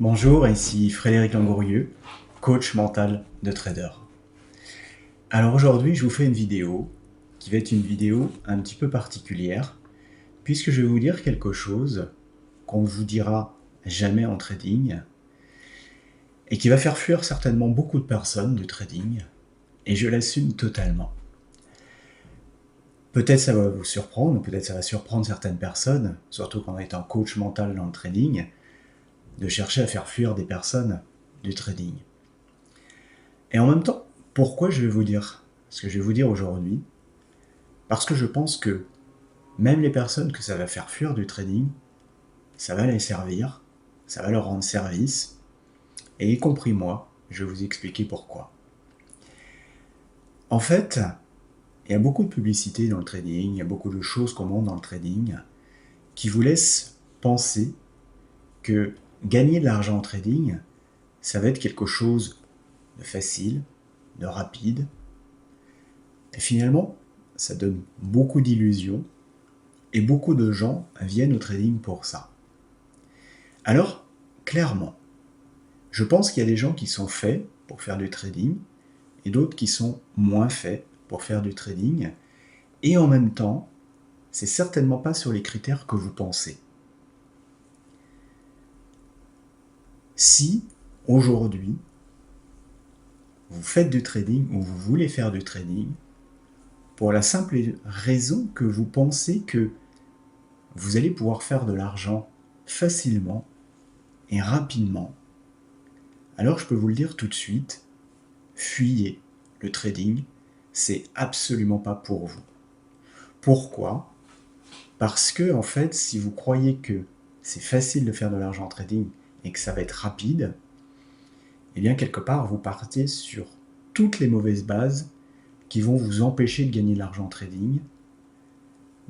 Bonjour, ici Frédéric Langourieux, coach mental de trader. Alors aujourd'hui, je vous fais une vidéo qui va être une vidéo un petit peu particulière puisque je vais vous dire quelque chose qu'on ne vous dira jamais en trading et qui va faire fuir certainement beaucoup de personnes du trading et je l'assume totalement. Peut-être ça va vous surprendre, peut-être ça va surprendre certaines personnes, surtout quand on est un coach mental dans le trading, de chercher à faire fuir des personnes du trading. Et en même temps, pourquoi je vais vous dire ce que je vais vous dire aujourd'hui? Parce que je pense que même les personnes que ça va faire fuir du trading, ça va les servir, ça va leur rendre service, et y compris moi, je vais vous expliquer pourquoi. En fait, il y a beaucoup de publicité dans le trading, il y a beaucoup de choses qu'on montre dans le trading qui vous laissent penser que gagner de l'argent en trading, ça va être quelque chose de facile, de rapide. Et finalement, ça donne beaucoup d'illusions et beaucoup de gens viennent au trading pour ça. Alors, clairement, je pense qu'il y a des gens qui sont faits pour faire du trading et d'autres qui sont moins faits pour faire du trading. Et en même temps, c'est certainement pas sur les critères que vous pensez. Si, aujourd'hui, vous faites du trading ou vous voulez faire du trading, pour la simple raison que vous pensez que vous allez pouvoir faire de l'argent facilement et rapidement, alors je peux vous le dire tout de suite, fuyez le trading, c'est absolument pas pour vous. Pourquoi? Parce que, en fait, si vous croyez que c'est facile de faire de l'argent en trading et que ça va être rapide, eh bien, quelque part, vous partez sur toutes les mauvaises bases qui vont vous empêcher de gagner de l'argent en trading,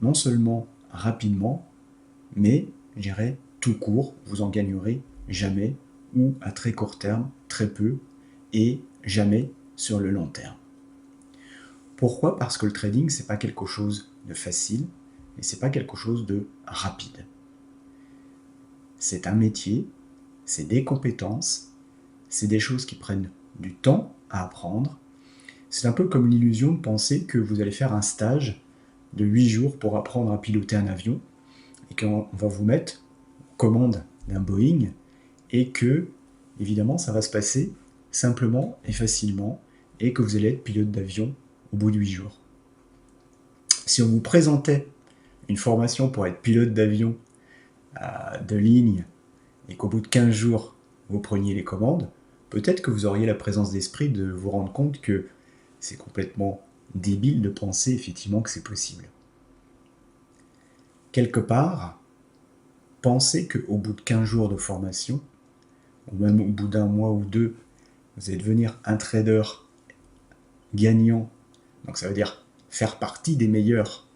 non seulement rapidement, mais, je dirais, tout court, vous en gagnerez jamais, ou à très court terme, très peu, et jamais sur le long terme. Pourquoi? Parce que le trading, c'est pas quelque chose de facile, et c'est pas quelque chose de rapide. C'est un métier, c'est des compétences, c'est des choses qui prennent du temps à apprendre. C'est un peu comme l'illusion de penser que vous allez faire un stage de 8 jours pour apprendre à piloter un avion, et qu'on va vous mettre aux commandes d'un Boeing, et que, évidemment, ça va se passer simplement et facilement, et que vous allez être pilote d'avion au bout de 8 jours. Si on vous présentait une formation pour être pilote d'avion de ligne, et qu'au bout de 15 jours, vous preniez les commandes, peut-être que vous auriez la présence d'esprit de vous rendre compte que c'est complètement débile de penser effectivement que c'est possible. Quelque part, pensez qu'au bout de 15 jours de formation, ou même au bout d'un mois ou deux, vous allez devenir un trader gagnant, donc ça veut dire faire partie des meilleurs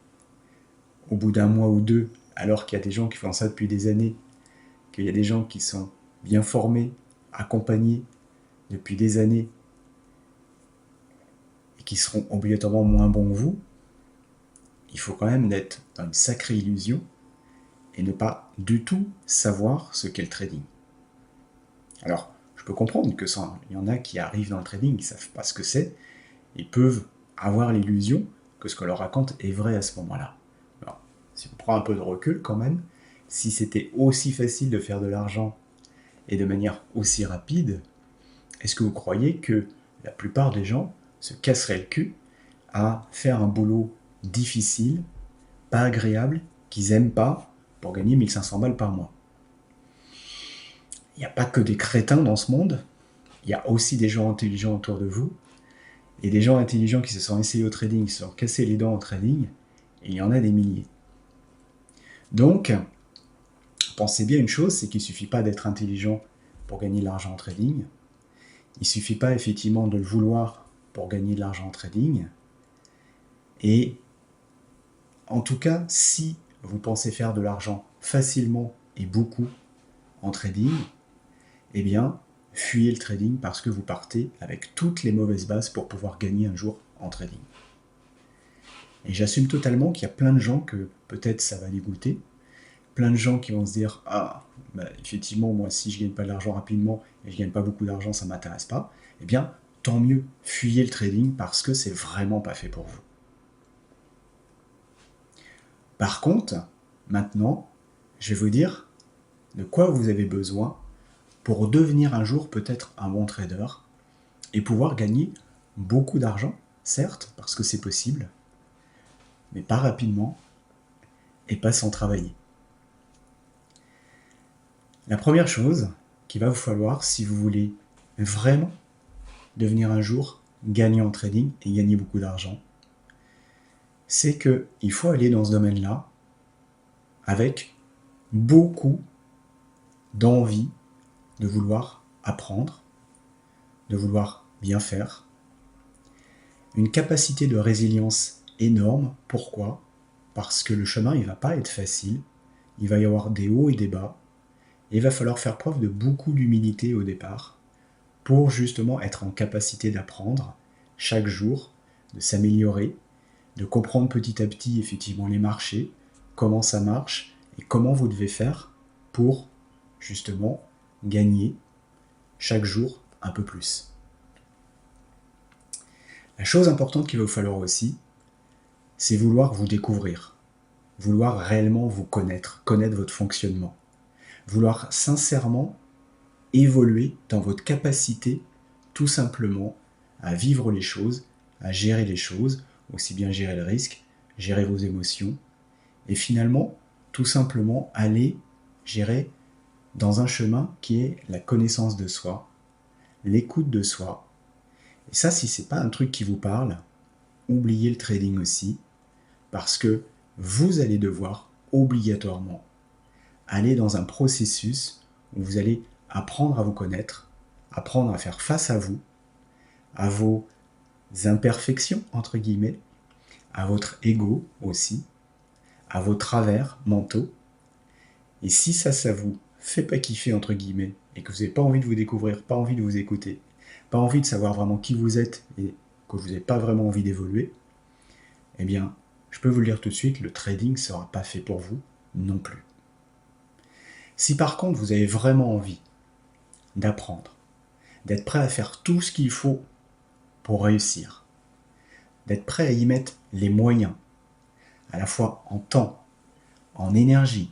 au bout d'un mois ou deux, alors qu'il y a des gens qui font ça depuis des années, qu'il y a des gens qui sont bien formés, accompagnés depuis des années, et qui seront obligatoirement moins bons que vous, il faut quand même être dans une sacrée illusion et ne pas du tout savoir ce qu'est le trading. Alors, je peux comprendre que ça, il y en a qui arrivent dans le trading, ils ne savent pas ce que c'est, ils peuvent avoir l'illusion que ce qu'on leur raconte est vrai à ce moment-là. Alors, si on prend un peu de recul quand même, si c'était aussi facile de faire de l'argent et de manière aussi rapide, est-ce que vous croyez que la plupart des gens se casseraient le cul à faire un boulot difficile, pas agréable, qu'ils n'aiment pas, pour gagner 1500 balles par mois? Il n'y a pas que des crétins dans ce monde, il y a aussi des gens intelligents autour de vous, et des gens intelligents qui se sont essayés au trading, qui se sont cassés les dents au trading, et il y en a des milliers. Donc, pensez bien une chose, c'est qu'il ne suffit pas d'être intelligent pour gagner de l'argent en trading, il ne suffit pas effectivement de le vouloir pour gagner de l'argent en trading, et en tout cas, si vous pensez faire de l'argent facilement et beaucoup en trading, eh bien, fuyez le trading parce que vous partez avec toutes les mauvaises bases pour pouvoir gagner un jour en trading. Et j'assume totalement qu'il y a plein de gens que peut-être ça va dégoûter, plein de gens qui vont se dire « Ah, bah, effectivement, moi, si je gagne pas de l'argent rapidement et je gagne pas beaucoup d'argent, ça m'intéresse pas. » Eh bien, tant mieux, fuyez le trading parce que c'est vraiment pas fait pour vous. Par contre, maintenant, je vais vous dire de quoi vous avez besoin pour devenir un jour peut-être un bon trader et pouvoir gagner beaucoup d'argent, certes, parce que c'est possible, mais pas rapidement et pas sans travailler. La première chose qu'il va vous falloir si vous voulez vraiment devenir un jour gagnant en trading et gagner beaucoup d'argent, c'est qu'il faut aller dans ce domaine-là avec beaucoup d'envie de vouloir apprendre, de vouloir bien faire, une capacité de résilience énorme. Pourquoi ? Parce que le chemin, il ne va pas être facile, il va y avoir des hauts et des bas, et il va falloir faire preuve de beaucoup d'humilité au départ pour justement être en capacité d'apprendre chaque jour, de s'améliorer, de comprendre petit à petit effectivement les marchés, comment ça marche et comment vous devez faire pour justement gagner chaque jour un peu plus. La chose importante qu'il va vous falloir aussi, c'est vouloir vous découvrir, vouloir réellement vous connaître, connaître votre fonctionnement, vouloir sincèrement évoluer dans votre capacité tout simplement à vivre les choses, à gérer les choses, aussi bien gérer le risque, gérer vos émotions, et finalement, tout simplement aller gérer dans un chemin qui est la connaissance de soi, l'écoute de soi. Et ça, si c'est pas un truc qui vous parle, oubliez le trading aussi, parce que vous allez devoir obligatoirement aller dans un processus où vous allez apprendre à vous connaître, apprendre à faire face à vos imperfections, entre guillemets, à votre ego aussi, à vos travers mentaux. Et si ça vous fait pas kiffer, entre guillemets, et que vous n'avez pas envie de vous découvrir, pas envie de vous écouter, pas envie de savoir vraiment qui vous êtes et que vous n'avez pas vraiment envie d'évoluer, eh bien, je peux vous le dire tout de suite, le trading ne sera pas fait pour vous non plus. Si par contre vous avez vraiment envie d'apprendre, d'être prêt à faire tout ce qu'il faut pour réussir, d'être prêt à y mettre les moyens, à la fois en temps, en énergie,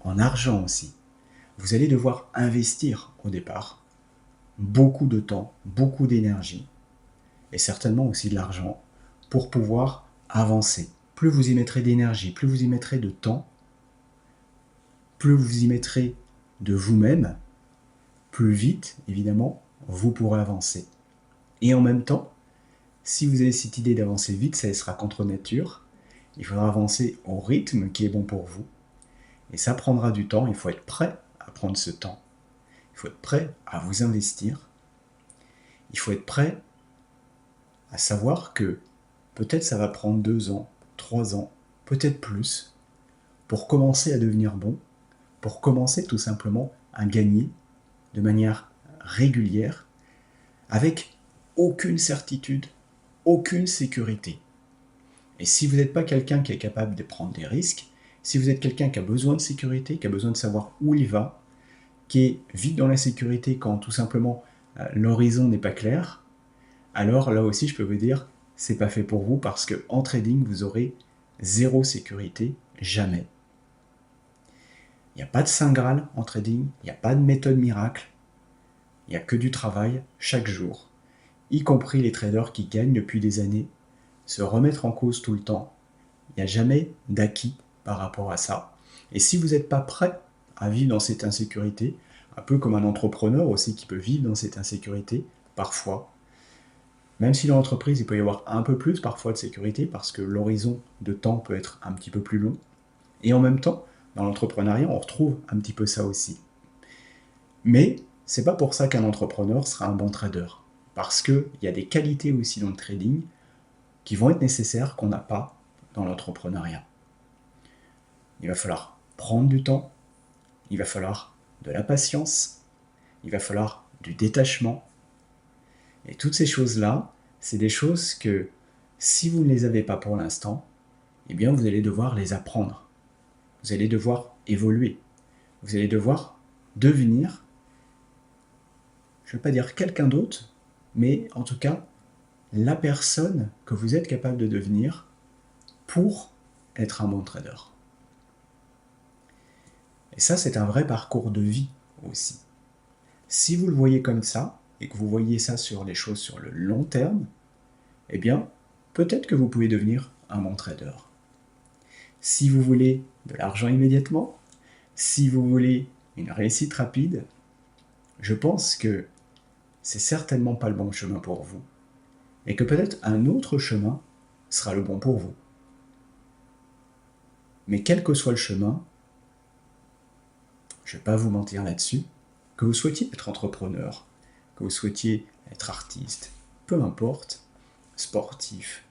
en argent aussi, vous allez devoir investir au départ beaucoup de temps, beaucoup d'énergie et certainement aussi de l'argent pour pouvoir avancer. Plus vous y mettrez d'énergie, plus vous y mettrez de temps, plus vous y mettrez de vous-même, plus vite, évidemment, vous pourrez avancer. Et en même temps, si vous avez cette idée d'avancer vite, ça sera contre nature. Il faudra avancer au rythme qui est bon pour vous. Et ça prendra du temps, il faut être prêt à prendre ce temps. Il faut être prêt à vous investir. Il faut être prêt à savoir que peut-être ça va prendre 2 ans, 3 ans, peut-être plus, pour commencer à devenir bon, pour commencer tout simplement à gagner de manière régulière, avec aucune certitude, aucune sécurité. Et si vous n'êtes pas quelqu'un qui est capable de prendre des risques, si vous êtes quelqu'un qui a besoin de sécurité, qui a besoin de savoir où il va, qui est vite dans la sécurité quand tout simplement l'horizon n'est pas clair, alors là aussi je peux vous dire, c'est pas fait pour vous parce que en trading vous aurez zéro sécurité, jamais. Il n'y a pas de Saint Graal en trading, il n'y a pas de méthode miracle, il n'y a que du travail chaque jour, y compris les traders qui gagnent depuis des années, se remettre en cause tout le temps. Il n'y a jamais d'acquis par rapport à ça. Et si vous n'êtes pas prêt à vivre dans cette insécurité, un peu comme un entrepreneur aussi qui peut vivre dans cette insécurité, parfois, même si dans l'entreprise il peut y avoir un peu plus parfois de sécurité parce que l'horizon de temps peut être un petit peu plus long, et en même temps, dans l'entrepreneuriat, on retrouve un petit peu ça aussi. Mais c'est pas pour ça qu'un entrepreneur sera un bon trader, parce qu'il y a des qualités aussi dans le trading qui vont être nécessaires qu'on n'a pas dans l'entrepreneuriat. Il va falloir prendre du temps, il va falloir de la patience, il va falloir du détachement. Et toutes ces choses-là, c'est des choses que si vous ne les avez pas pour l'instant, eh bien vous allez devoir les apprendre. Vous allez devoir évoluer. Vous allez devoir devenir, je ne veux pas dire quelqu'un d'autre, mais en tout cas, la personne que vous êtes capable de devenir pour être un bon trader. Et ça, c'est un vrai parcours de vie aussi. Si vous le voyez comme ça, et que vous voyez ça sur les choses sur le long terme, eh bien, peut-être que vous pouvez devenir un bon trader. Si vous voulez de l'argent immédiatement, si vous voulez une réussite rapide, je pense que c'est certainement pas le bon chemin pour vous, et que peut-être un autre chemin sera le bon pour vous. Mais quel que soit le chemin, je ne vais pas vous mentir là-dessus, que vous souhaitiez être entrepreneur, que vous souhaitiez être artiste, peu importe, sportif,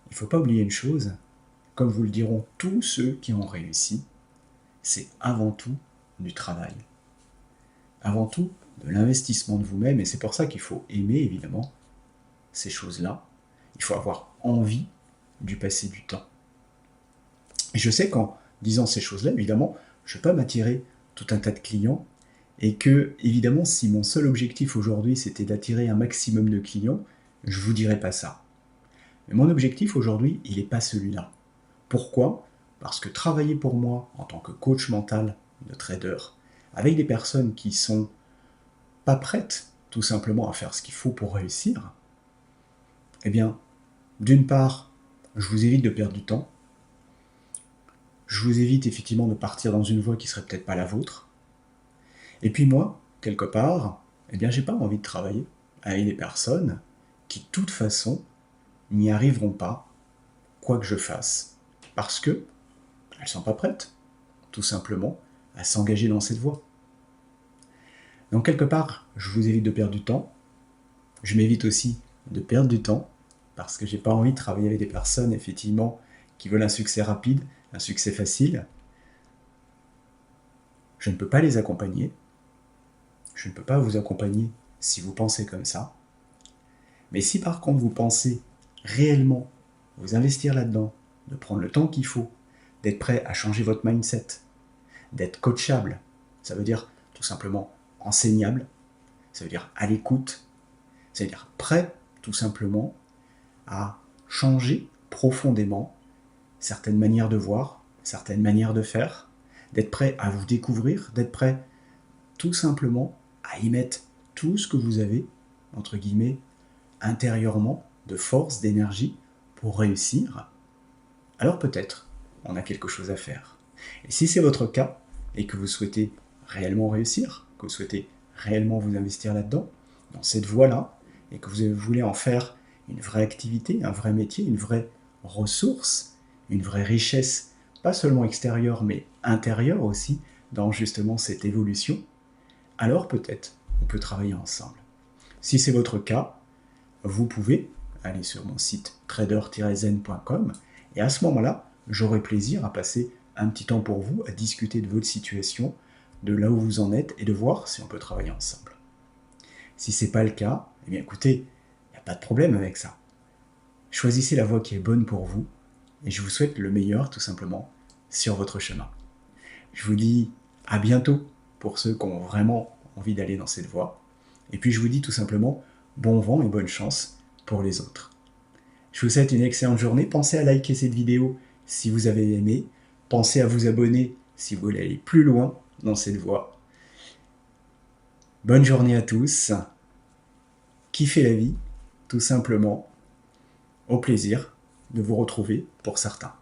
il ne faut pas oublier une chose, comme vous le diront tous ceux qui ont réussi, c'est avant tout du travail. Avant tout, de l'investissement de vous-même, et c'est pour ça qu'il faut aimer, évidemment, ces choses-là. Il faut avoir envie du passer du temps. Et je sais qu'en disant ces choses-là, évidemment, je ne vais pas m'attirer tout un tas de clients, et que, évidemment, si mon seul objectif aujourd'hui, c'était d'attirer un maximum de clients, je ne vous dirais pas ça. Mais mon objectif aujourd'hui, il n'est pas celui-là. Pourquoi ? Parce que travailler pour moi en tant que coach mental de trader, avec des personnes qui sont pas prêtes tout simplement à faire ce qu'il faut pour réussir, eh bien, d'une part, je vous évite de perdre du temps, je vous évite effectivement de partir dans une voie qui serait peut-être pas la vôtre, et puis moi, quelque part, eh bien, j'ai pas envie de travailler avec des personnes qui, de toute façon, n'y arriveront pas, quoi que je fasse, parce que elles sont pas prêtes, tout simplement, à s'engager dans cette voie. Donc quelque part, je vous évite de perdre du temps. Je m'évite aussi de perdre du temps parce que j'ai pas envie de travailler avec des personnes, effectivement, qui veulent un succès rapide, un succès facile. Je ne peux pas les accompagner. Je ne peux pas vous accompagner si vous pensez comme ça. Mais si par contre vous pensez réellement vous investir là-dedans, de prendre le temps qu'il faut, d'être prêt à changer votre mindset, d'être coachable, ça veut dire tout simplement enseignable, ça veut dire à l'écoute, ça veut dire prêt tout simplement à changer profondément certaines manières de voir, certaines manières de faire, d'être prêt à vous découvrir, d'être prêt tout simplement à y mettre tout ce que vous avez, entre guillemets, intérieurement, de force, d'énergie, pour réussir, alors peut-être on a quelque chose à faire. Et si c'est votre cas, et que vous souhaitez réellement réussir, que vous souhaitez réellement vous investir là-dedans, dans cette voie-là, et que vous voulez en faire une vraie activité, un vrai métier, une vraie ressource, une vraie richesse, pas seulement extérieure, mais intérieure aussi, dans justement cette évolution, alors peut-être on peut travailler ensemble. Si c'est votre cas, vous pouvez aller sur mon site trader-zen.com et à ce moment-là, j'aurai plaisir à passer un petit temps pour vous, à discuter de votre situation, de là où vous en êtes et de voir si on peut travailler ensemble. Si ce n'est pas le cas, eh bien écoutez, il n'y a pas de problème avec ça. Choisissez la voie qui est bonne pour vous et je vous souhaite le meilleur tout simplement sur votre chemin. Je vous dis à bientôt pour ceux qui ont vraiment envie d'aller dans cette voie. Et puis je vous dis tout simplement bon vent et bonne chance pour les autres. Je vous souhaite une excellente journée. Pensez à liker cette vidéo si vous avez aimé. Pensez à vous abonner si vous voulez aller plus loin dans cette voie. Bonne journée à tous. Kiffez la vie, tout simplement. Au plaisir de vous retrouver pour certains.